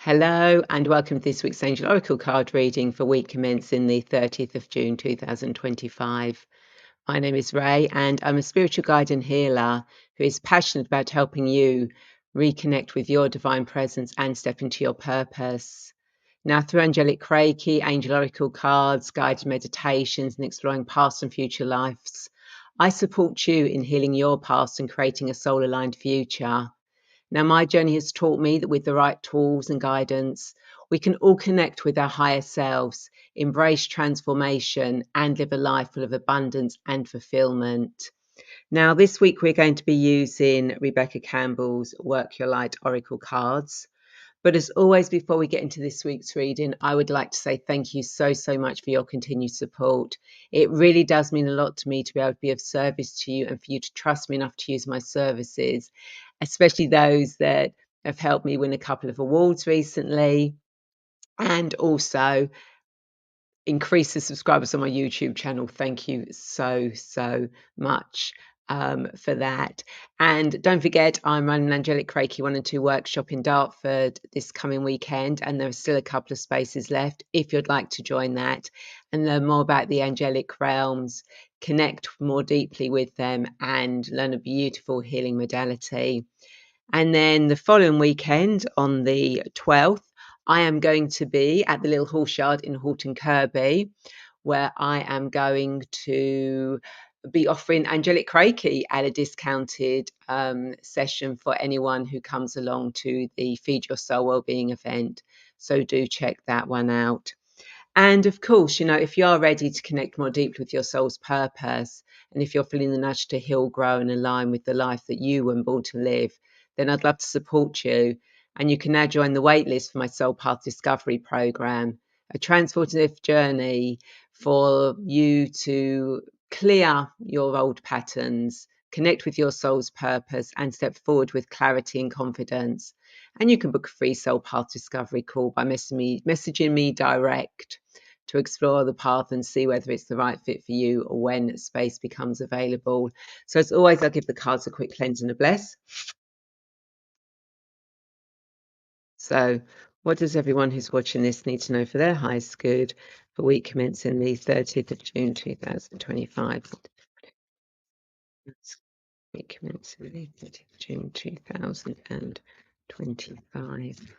Hello and welcome to this week's Angel Oracle card reading for week commencing the 30th of June 2025. My name is Ray and I'm a spiritual guide and healer who is passionate about helping you reconnect with your divine presence and step into your purpose. Now, through angelic Reiki, angel oracle cards, guided meditations, and exploring past and future lives, I support you in healing your past and creating a soul-aligned future. Now, my journey has taught me that with the right tools and guidance, we can all connect with our higher selves, embrace transformation, and live a life full of abundance and fulfillment. Now, this week we're going to be using Rebecca Campbell's Work Your Light Oracle cards. But as always, before we get into this week's reading, I would like to say thank you so much for your continued support. It really does mean a lot to me to be able to be of service to you and for you to trust me enough to use my services, especially those that have helped me win a couple of awards recently and also increase the subscribers on my YouTube channel. Thank you so much for that. And don't forget, I'm running an Angelic Reiki 1 and 2 workshop in Dartford this coming weekend, and there are still a couple of spaces left if you'd like to join that and learn more about the angelic realms, connect more deeply with them, and learn a beautiful healing modality. And then the following weekend on the 12th, I am going to be at the Little Horse Yard in Horton Kirby, where I am going to be offering angelic Reiki at a discounted session for anyone who comes along to the Feed Your Soul Wellbeing event. So do check that one out. And of course, if you are ready to connect more deeply with your soul's purpose, and if you're feeling the nudge to heal, grow, and align with the life that you were born to live, then I'd love to support you. And you can now join the waitlist for my Soul Path Discovery Program, a transformative journey for you to clear your old patterns, connect with your soul's purpose, and step forward with clarity and confidence. And you can book a free Soul Path Discovery call by messaging me direct to explore the path and see whether it's the right fit for you or when space becomes available. So as always, I'll give the cards a quick cleanse and a bless. So what does everyone who's watching this need to know for their highest good for week commencing the 30th of June 2025? Week commencing the 30th of June 2025.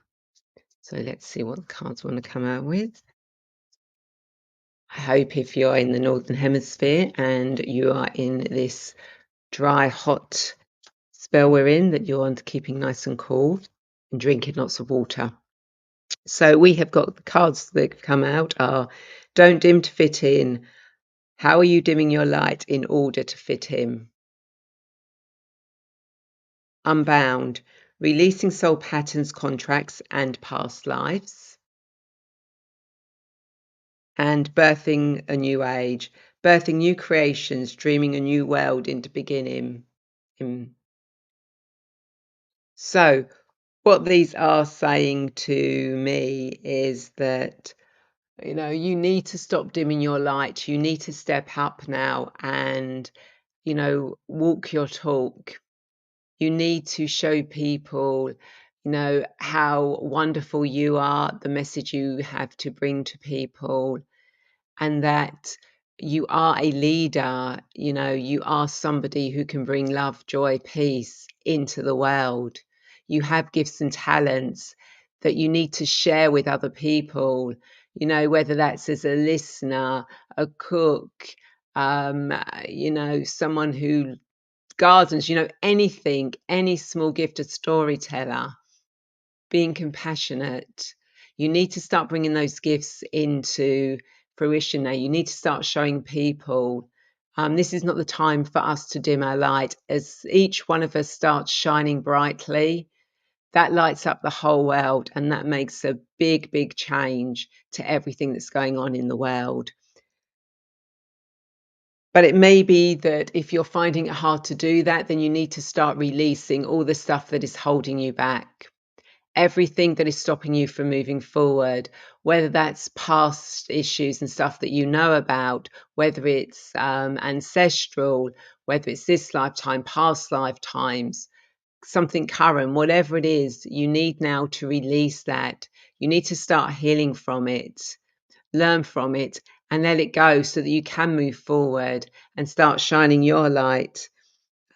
So let's see what the cards want to come out with. I hope if you're in the Northern Hemisphere and you are in this dry, hot spell we're in, that you're on keeping nice and cool and drinking lots of water. So we have got the cards that come out are don't dim to fit in. How are you dimming your light in order to fit in? Unbound, releasing soul patterns, contracts, and past lives. And birthing a new age, birthing new creations, dreaming a new world into beginning. So what these are saying to me is that, you need to stop dimming your light. You need to step up now and, walk your talk. You need to show people, how wonderful you are, the message you have to bring to people, and that you are a leader. You are somebody who can bring love, joy, peace into the world. You have gifts and talents that you need to share with other people, whether that's as a listener, a cook, someone who gardens, anything, any small gift, a storyteller, being compassionate. You need to start bringing those gifts into fruition now. You need to start showing people this is not the time for us to dim our light. As each one of us starts shining brightly, that lights up the whole world, and that makes a big change to everything that's going on in the world. But it may be that if you're finding it hard to do that, then you need to start releasing all the stuff that is holding you back. Everything that is stopping you from moving forward, whether that's past issues and stuff that you know about, whether it's ancestral, whether it's this lifetime, past lifetimes, something current, whatever it is, you need now to release that. You need to start healing from it, learn from it, and let it go so that you can move forward and start shining your light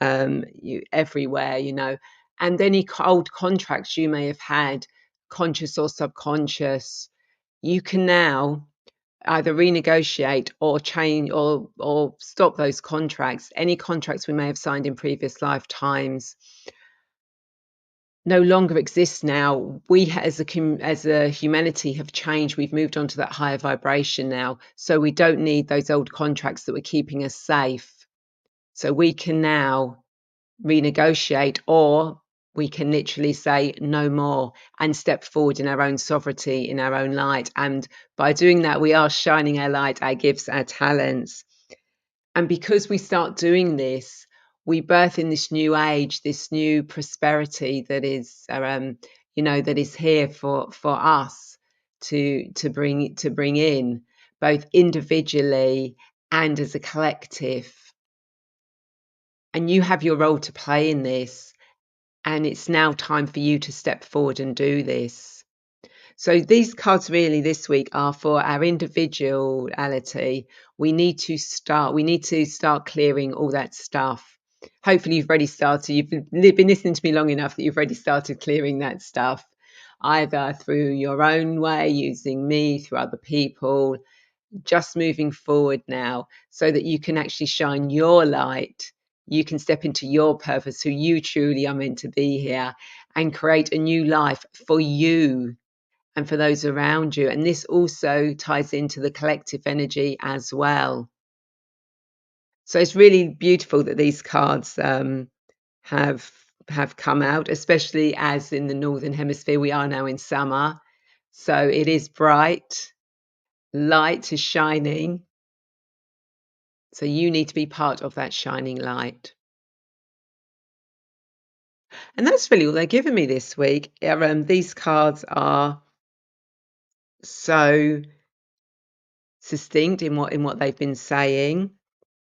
everywhere, and any old contracts you may have had, conscious or subconscious, you can now either renegotiate or change or stop those contracts. Any contracts we may have signed in previous lifetimes no longer exist now. We as a humanity have changed. We've moved on to that higher vibration now, so we don't need those old contracts that were keeping us safe. So we can now renegotiate, or we can literally say no more and step forward in our own sovereignty, in our own light. And by doing that, we are shining our light, our gifts, our talents. And because we start doing this, we birth in this new age, this new prosperity that is, that is here for us to bring in, both individually and as a collective. And you have your role to play in this. And it's now time for you to step forward and do this. So these cards really this week are for our individuality. We need to start clearing all that stuff. Hopefully you've already started. You've been listening to me long enough that you've already started clearing that stuff, either through your own way, using me, through other people, just moving forward now so that you can actually shine your light. You can step into your purpose, who you truly are meant to be here, and create a new life for you and for those around you. And this also ties into the collective energy as well. So it's really beautiful that these cards have come out, especially as in the Northern Hemisphere we are now in summer. So it is bright, light is shining. So you need to be part of that shining light. And that's really all they're giving me this week. These cards are so succinct in what they've been saying.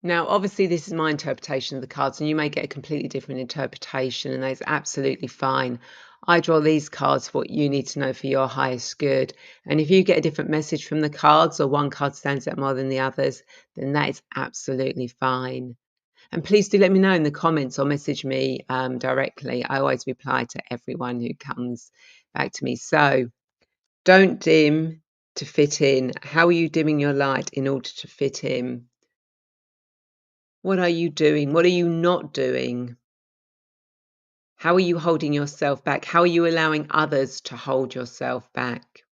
Now, obviously, this is my interpretation of the cards, and you may get a completely different interpretation, and that's absolutely fine. I draw these cards for what you need to know for your highest good. And if you get a different message from the cards, or one card stands out more than the others, then that is absolutely fine. And please do let me know in the comments or message me directly. I always reply to everyone who comes back to me. So don't dim to fit in. How are you dimming your light in order to fit in? What are you doing? What are you not doing? How are you holding yourself back? How are you allowing others to hold yourself back?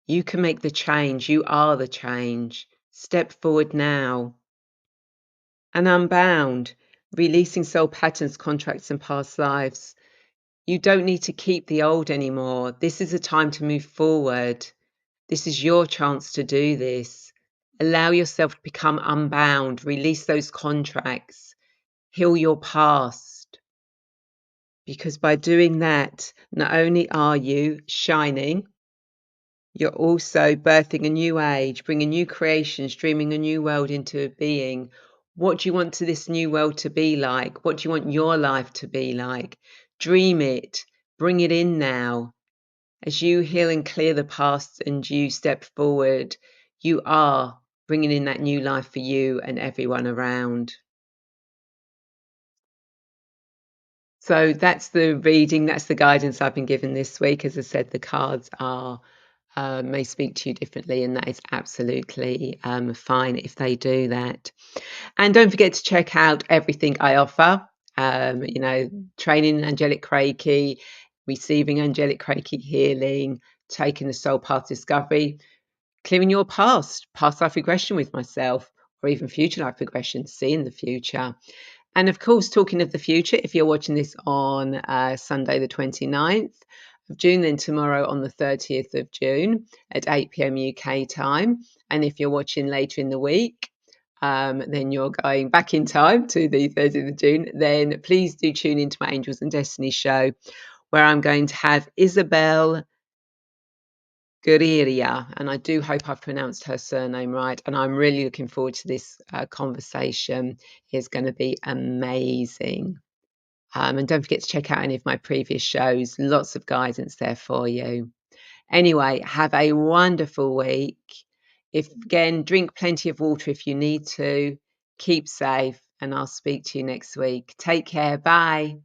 You can make the change. You are the change. Step forward now. And unbound, releasing soul patterns, contracts, and past lives. You don't need to keep the old anymore. This is a time to move forward. This is your chance to do this. Allow yourself to become unbound. Release those contracts. Heal your past. Because by doing that, not only are you shining, you're also birthing a new age, bringing new creations, dreaming a new world into being. What do you want to this new world to be like? What do you want your life to be like? Dream it. Bring it in now. As you heal and clear the past and you step forward, you are bringing in that new life for you and everyone around. So that's the reading, that's the guidance I've been given this week. As I said, the cards are may speak to you differently, and that is absolutely fine if they do that. And don't forget to check out everything I offer. Training angelic Reiki, receiving angelic Reiki healing, taking the soul path discovery, clearing your past life regression with myself, or even future life regression, seeing the future. And of course, talking of the future, if you're watching this on Sunday the 29th of June, then tomorrow on the 30th of June at 8 p.m. UK time. And if you're watching later in the week, then you're going back in time to the 30th of June, then please do tune into my Angels and Destiny show, where I'm going to have Isabel Guerrilla, and I do hope I've pronounced her surname right. And I'm really looking forward to this conversation. It's going to be amazing. And don't forget to check out any of my previous shows. Lots of guidance there for you. Anyway, have a wonderful week. Drink plenty of water if you need to. Keep safe, and I'll speak to you next week. Take care. Bye.